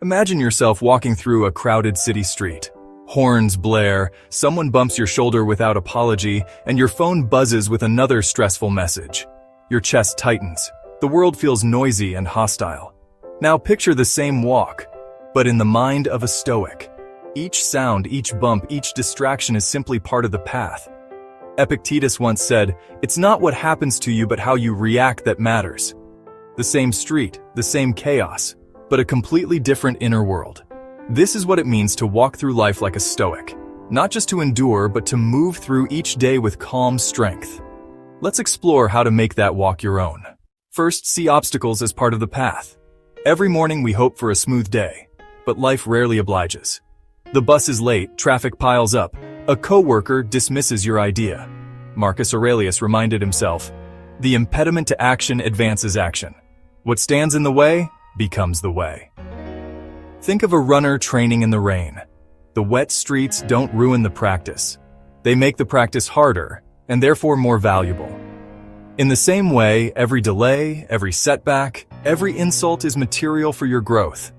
Imagine yourself walking through a crowded city street. Horns blare, someone bumps your shoulder without apology, and your phone buzzes with another stressful message. Your chest tightens. The world feels noisy and hostile. Now picture the same walk, but in the mind of a Stoic. Each sound, each bump, each distraction is simply part of the path. Epictetus once said, "It's not what happens to you but how you react that matters." The same street, the same chaos, but a completely different inner world. This is what it means to walk through life like a Stoic, not just to endure, but to move through each day with calm strength. Let's explore how to make that walk your own. First, see obstacles as part of the path. Every morning we hope for a smooth day, but life rarely obliges. The bus is late, traffic piles up, a coworker dismisses your idea. Marcus Aurelius reminded himself, "The impediment to action advances action. What stands in the way becomes the way." Think of a runner training in the rain. The wet streets don't ruin the practice. They make the practice harder, and therefore more valuable. In the same way, every delay, every setback, every insult is material for your growth.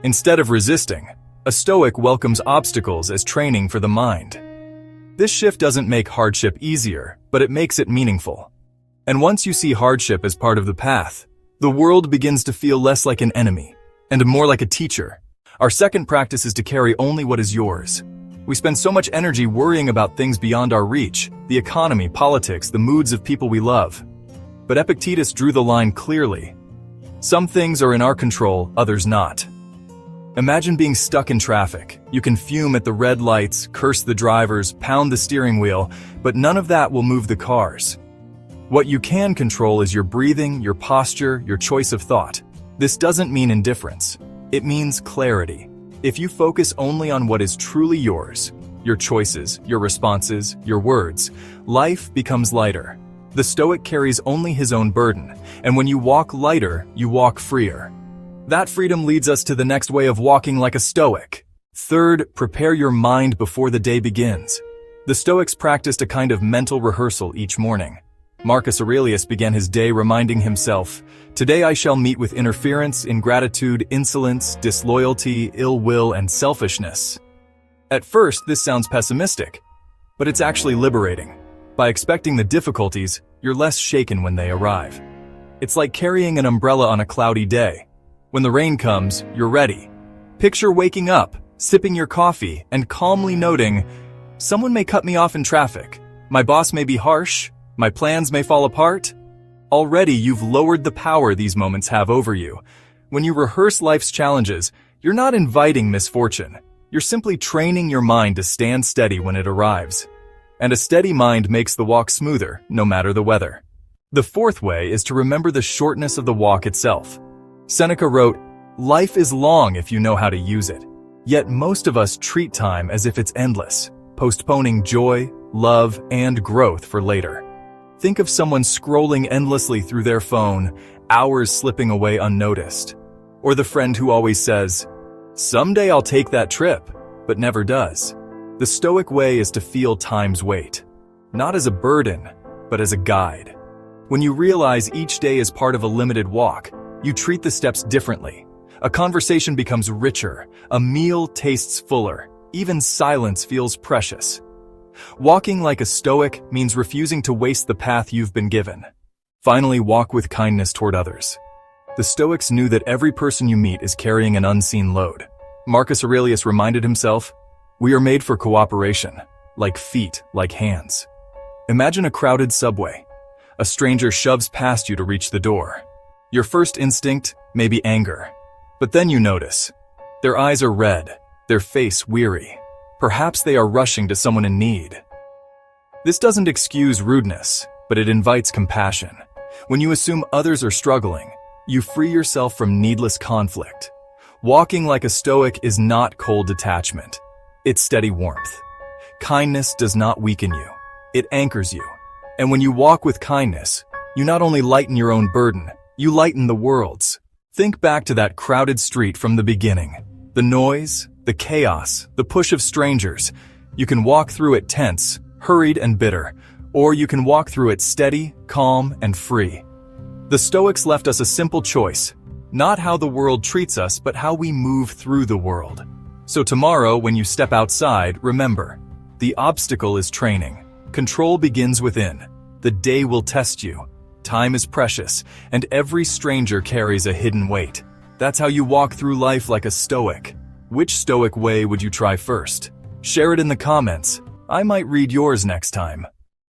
Instead of resisting, a Stoic welcomes obstacles as training for the mind. This shift doesn't make hardship easier, but it makes it meaningful. And once you see hardship as part of the path, the world begins to feel less like an enemy, and more like a teacher. Our second practice is to carry only what is yours. We spend so much energy worrying about things beyond our reach, the economy, politics, the moods of people we love. But Epictetus drew the line clearly. Some things are in our control, others not. Imagine being stuck in traffic. You can fume at the red lights, curse the drivers, pound the steering wheel, but none of that will move the cars. What you can control is your breathing, your posture, your choice of thought. This doesn't mean indifference. It means clarity. If you focus only on what is truly yours, your choices, your responses, your words, life becomes lighter. The Stoic carries only his own burden, and when you walk lighter, you walk freer. That freedom leads us to the next way of walking like a Stoic. Third, prepare your mind before the day begins. The Stoics practiced a kind of mental rehearsal each morning. Marcus Aurelius began his day reminding himself, "Today I shall meet with interference, ingratitude, insolence, disloyalty, ill will, and selfishness." At first, this sounds pessimistic, but it's actually liberating. By expecting the difficulties, you're less shaken when they arrive. It's like carrying an umbrella on a cloudy day. When the rain comes, you're ready. Picture waking up, sipping your coffee, and calmly noting, "Someone may cut me off in traffic. My boss may be harsh. My plans may fall apart." Already you've lowered the power these moments have over you. When you rehearse life's challenges, you're not inviting misfortune. You're simply training your mind to stand steady when it arrives. And a steady mind makes the walk smoother, no matter the weather. The fourth way is to remember the shortness of the walk itself. Seneca wrote, "Life is long if you know how to use it. Yet most of us treat time as if it's endless, postponing joy, love, and growth for later." Think of someone scrolling endlessly through their phone, hours slipping away unnoticed. Or the friend who always says, "Someday I'll take that trip," but never does. The Stoic way is to feel time's weight, not as a burden, but as a guide. When you realize each day is part of a limited walk, you treat the steps differently. A conversation becomes richer, a meal tastes fuller, even silence feels precious. Walking like a Stoic means refusing to waste the path you've been given. Finally, walk with kindness toward others. The Stoics knew that every person you meet is carrying an unseen load. Marcus Aurelius reminded himself, "We are made for cooperation, like feet, like hands." Imagine a crowded subway. A stranger shoves past you to reach the door. Your first instinct may be anger, but then you notice. Their eyes are red, their face weary. Perhaps they are rushing to someone in need. This doesn't excuse rudeness, but it invites compassion. When you assume others are struggling, you free yourself from needless conflict. Walking like a Stoic is not cold detachment. It's steady warmth. Kindness does not weaken you. It anchors you. And when you walk with kindness, you not only lighten your own burden, you lighten the world's. Think back to that crowded street from the beginning. The noise, the chaos, the push of strangers. You can walk through it tense, hurried and bitter, or you can walk through it steady, calm, and free. The Stoics left us a simple choice: Not how the world treats us, but how we move through the world. So tomorrow, when you step outside, remember, the obstacle is training. Control begins within. The day will test you. Time is precious, and every stranger carries a hidden weight. That's how you walk through life like a Stoic. Which Stoic way would you try first? Share it in the comments. I might read yours next time.